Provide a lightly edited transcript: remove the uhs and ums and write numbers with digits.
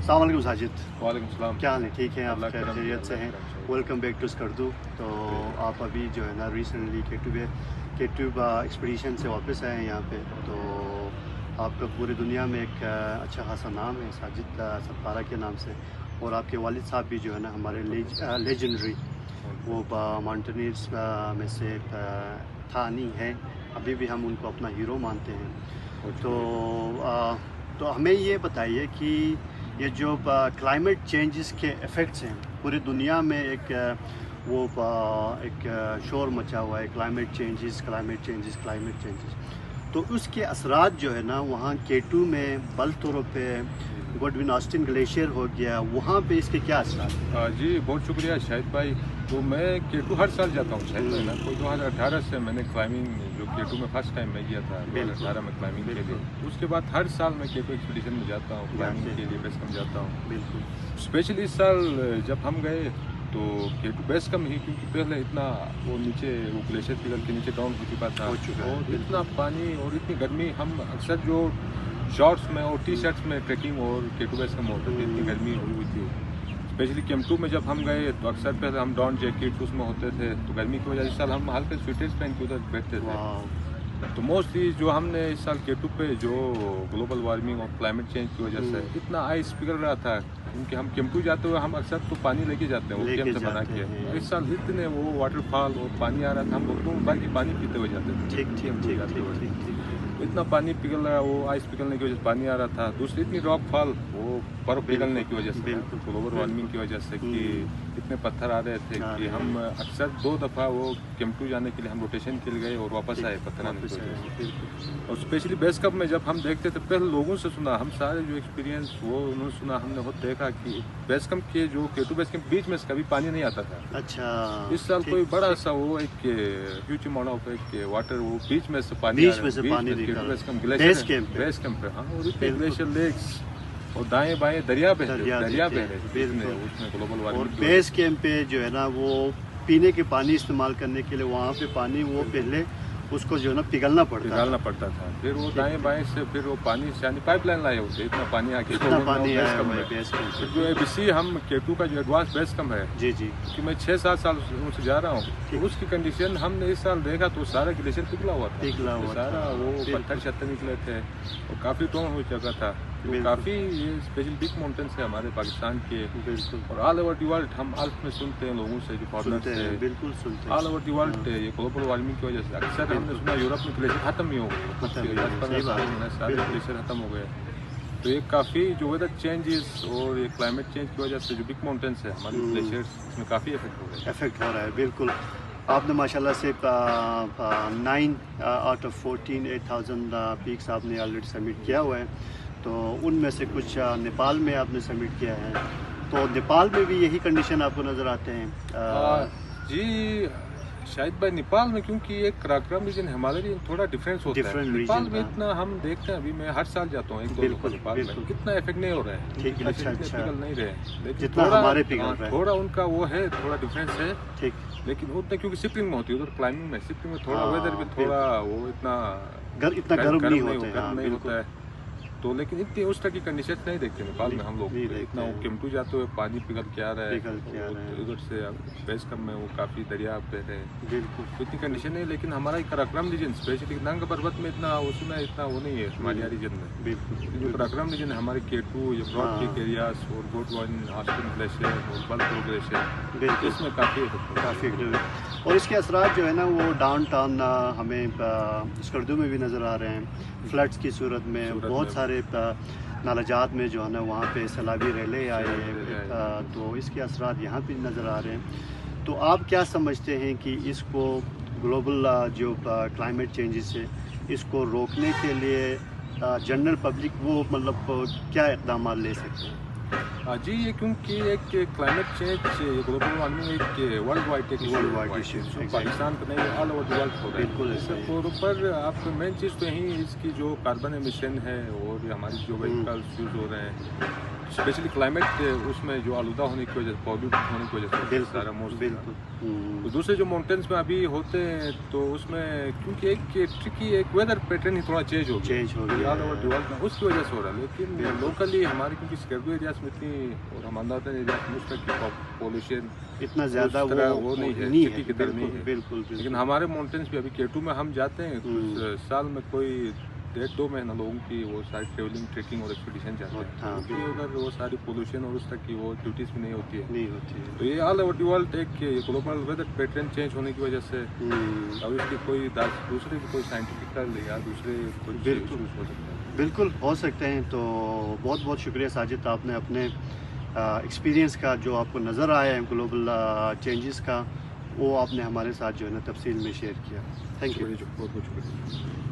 अस्सलाम वालेकुम साजिद। वालेकुम सलाम। क्या हाल है? ठीक है, आप अल्लाह करम खैरियत से हैं? Welcome back to Skardu. तो आप अभी जो है ना रिसेंटली केट्यूब एक्सपीडिशन से वापस आए हैं यहाँ पे। तो आपका पूरी दुनिया में एक अच्छा खासा नाम है साजिद सत्तारा के नाम से, और आपके वालिद साहब भी जो है ना हमारे लेजेंडरी वो माउंटेनियर्स में से थानी है। अभी भी हम उनको अपना हीरो मानते हैं। तो हमें ये बताइए कि ये जो क्लाइमेट चेंजेस के इफ़ेक्ट्स हैं पूरी दुनिया में, एक शोर मचा हुआ है, क्लाइमेट चेंजेस। तो उसके असरात जो है ना वहाँ केटू में बलतोरो पे गोडविन ऑस्टिन ग्लेशियर हो गया, वहाँ पे इसके क्या असरात हैं? जी बहुत शुक्रिया शाहिद भाई। तो मैं केटू हर साल जाता हूँ शाहिद भाई ना। कोई 2018 से मैंने क्लाइंबिंग जो केटू में फर्स्ट टाइम मैं गया था 2018 में क्लाइंबिंग के लिए। उसके बाद हर साल मैं केटू एक्सपीडिशन में जाता हूँ, क्लाइंबिंग के लिए बेस कम जाता हूँ। बिल्कुल। स्पेशली इस साल जब हम गए तो केटू बेस कम ही, क्योंकि पहले इतना वो नीचे वो ग्लेशियर पिघल के नीचे डाउन हो चुका था और इतना पानी और इतनी गर्मी। हम अक्सर जो शॉर्ट्स में और टी शर्ट्स में ट्रैकिंग और केटू बेस कम होते थे, इतनी गर्मी हुई थी। स्पेशली केम2 में जब हम गए तो अक्सर पहले हम डाउन जैकेट उसमें होते थे, तो गर्मी की वजह इस साल हम हल्के स्वेटर्स पहन के उधर बैठते थे। तो मोस्टली जो हमने इस साल केटू पे जो ग्लोबल वार्मिंग और क्लाइमेट चेंज की वजह से इतना आइस पिघल रहा था, क्योंकि हम केम2 जाते हुए हम अक्सर तो पानी लेके जाते हैं वो केम से बना के। इस साल इतने वो वाटरफॉल और पानी आ रहा था, हम लोग बार की पानी पीते हुए जाते थे। ठीक। इतना पानी पिघल रहा है, वो आइस पिघलने की वजह से पानी आ रहा था। दूसरी इतनी रॉक फॉल, वो बर्फ पिघलने की वजह से, ग्लोबल वार्मिंग की वजह से कि इतने पत्थर आ रहे थे कि हम अक्सर 2 दफ़ा वो केम2 जाने के लिए हम रोटेशन के लिए गए और वापस आए पत्थर आने की वजह से। और स्पेशली बेस कप में जब हम देखते थे, पहले लोगों से सुना, हम सारे जो एक्सपीरियंस वो उन्होंने सुना, हमने वो देखा कि बेस कप के जो केटू बेस के बीच में कभी पानी नहीं आता था। अच्छा, इस साल कोई बड़ा सा वो एक ह्यूज अमाउंट ऑफ एक वाटर वो बीच में से पानी बेस कैंप पे। हाँ, और इतने ग्लेशियर लेक्स और दाएं बाएं दरिया बह रहे थे उसमें ग्लोबल वार्मिंग। और बेस कैंप पे जो है ना वो पीने के पानी इस्तेमाल करने के लिए वहाँ पे पानी वो पहले उसको जो है ना पिघलना पड़ता था। फिर वो दाएं बाएं से फिर वो पानी यानी पाइपलाइन लाए होते, इतना पानी आके जो एबीसी हम केटू का जो एडवांस बेस कम है जी कि मैं 6-7 साल से जा रहा हूँ, तो उसकी कंडीशन हमने इस साल देखा तो सारा ग्लेशियर पिघला हुआ था, सारा वो पत्थर शत्तर निकले थे और काफ़ी टोन हो चुका था। तो काफ़ी ये स्पेशल बिग माउंटेन्स है हमारे पाकिस्तान के, और ऑल ओवर द वर्ल्ड हम आल्प में सुनते हैं लोगों से जो फॉरनर्स से, बिल्कुल सुनते हैं ऑल ओवर द वर्ल्ड ये ग्लोबल वार्मिंग की वजह से अक्सर हमने सुना यूरोप में ग्लेशियर खत्म ही हो गए, 10-15 साल में सारे ग्लेशियर खत्म हो गए। तो ये काफ़ी जो वेदर चेंजेस और ये क्लाइमेट चेंज की वजह से जो बिग माउंटेन्स है हमारे ग्लेशियर्स, उसमें काफ़ी इफेक्ट हो रहा है। बिल्कुल। आपने माशाल्लाह से 9 आउट ऑफ 14 8,000 पीक्स आपने ऑलरेडी सबमिट किया हुआ है। तो उनमें से कुछ नेपाल में आपने सबमिट किया है, तो नेपाल में भी यही कंडीशन आपको नज़र आते हैं? जी शायद भाई, नेपाल में क्योंकि एक कराकोरम रीजन हिमालय रीजन थोड़ा डिफरेंस होता है। नेपाल में इतना हम देखते हैं, अभी मैं हर साल जाता हूँ 1-2 नेपाल में, कितना इफेक्ट नहीं हो रहा है, पिघल नहीं रहे, जितना हमारे पिघल रहा है। थोड़ा उनका वो है, थोड़ा डिफरेंस है, लेकिन उतना क्योंकि शिपिंग में होती है उधर, क्लाइंबिंग में शिपिंग में थोड़ा वेदर भी थोड़ा वो इतना गर्म नहीं होता है। तो लेकिन इतनी उस तरह की कंडीशन नहीं देखते नेपाल में हम लोग। इतना वो केम2 जाते हुए पानी पिघल के आ रहा है उधर से, बेस कम में वो काफ़ी दरिया पे रहे, तो इतनी कंडीशन नहीं। लेकिन हमारा कराकोरम रीजन स्पेशली नंग पर्वत में इतना उसमें इतना वो नहीं है, हिमालय रीजन में जो कराकोरम रीजन है हमारे केटू, ये ब्रॉड पीक एरियाज और गोडविन ऑस्टिन ग्लेशियर और बलतोरो ग्लेशियर, इसमें काफ़ी और इसके असरात जो है ना वो डाउन टाउन हमें स्कर्दू में भी नज़र आ रहे हैं। फ्लड्स की सूरत में बहुत सारे नालाजात में जो है ना वहाँ पे सैलाबी रैले आए हैं, तो इसके असरात यहाँ पे नज़र आ रहे हैं। तो आप क्या समझते हैं कि इसको ग्लोबल जो क्लाइमेट चेंजेस है इसको रोकने के लिए जनरल पब्लिक वो मतलब क्या इक़दाम ले सकते हैं? जी ये क्योंकि एक क्लाइमेट चेंज ग्लोबल वार्मिंग एक वर्ल्ड वाइड इशू, पाकिस्तान का नहीं ऑल ओवर द वर्ल्ड हो रहा है। बिल्कुल इसके ऊपर आप मेन चीज़ तो यही इसकी जो कार्बन एमिशन है और हमारी जो व्हीकल्स यूज़ हो रहे हैं, स्पेशली क्लाइमेट उसमें जो आलूदा होने की वजह से, पॉल्यूट होने की वजह से सारा मोस्ट। बिल्कुल। तो दूसरे जो माउंटेन्स में अभी होते हैं तो उसमें क्योंकि एक ट्रिकी एक वेदर पैटर्न ही थोड़ा चेंज हो गया ऑल ओवर द वर्ल्ड में, उसकी वजह से हो रहा है। लेकिन लोकली हमारे क्योंकि स्कर्दू एरियाज में इतनी और हमारे एरिया में उसका की पॉल्यूशन इतना ज़्यादा वो नहीं है, सिटी की तरह नहीं है। बिल्कुल। लेकिन हमारे माउंटेन्स भी अभी K2 में हम जाते हैं तो साल में कोई 1.5-2 महीना लोगों की वो सारी ट्रेवलिंग, ट्रेकिंग और एक्सपीडिशन जाते हैं। हाँ, क्योंकि उधर वो सारी पोल्यूशन और उस तक की वो ड्यूटीज़ भी नहीं होती है। तो है। ये ऑल ओवर द वर्ल्ड एक ग्लोबल वेदर पैटर्न चेंज होने की वजह से अब इसकी कोई दूसरे भी कोई साइंटिफिकल या दूसरे कुछ बिल्कुल इश्यूज हो सकते हैं। बिल्कुल हो सकते हैं। तो बहुत बहुत शुक्रिया साजिद, आपने अपने एक्सपीरियंस का जो आपको नज़र आया है ग्लोबल चेंजेस का, वो आपने हमारे साथ जो है ना तफसील में शेयर किया। Thank you. बहुत बहुत शुक्रिया।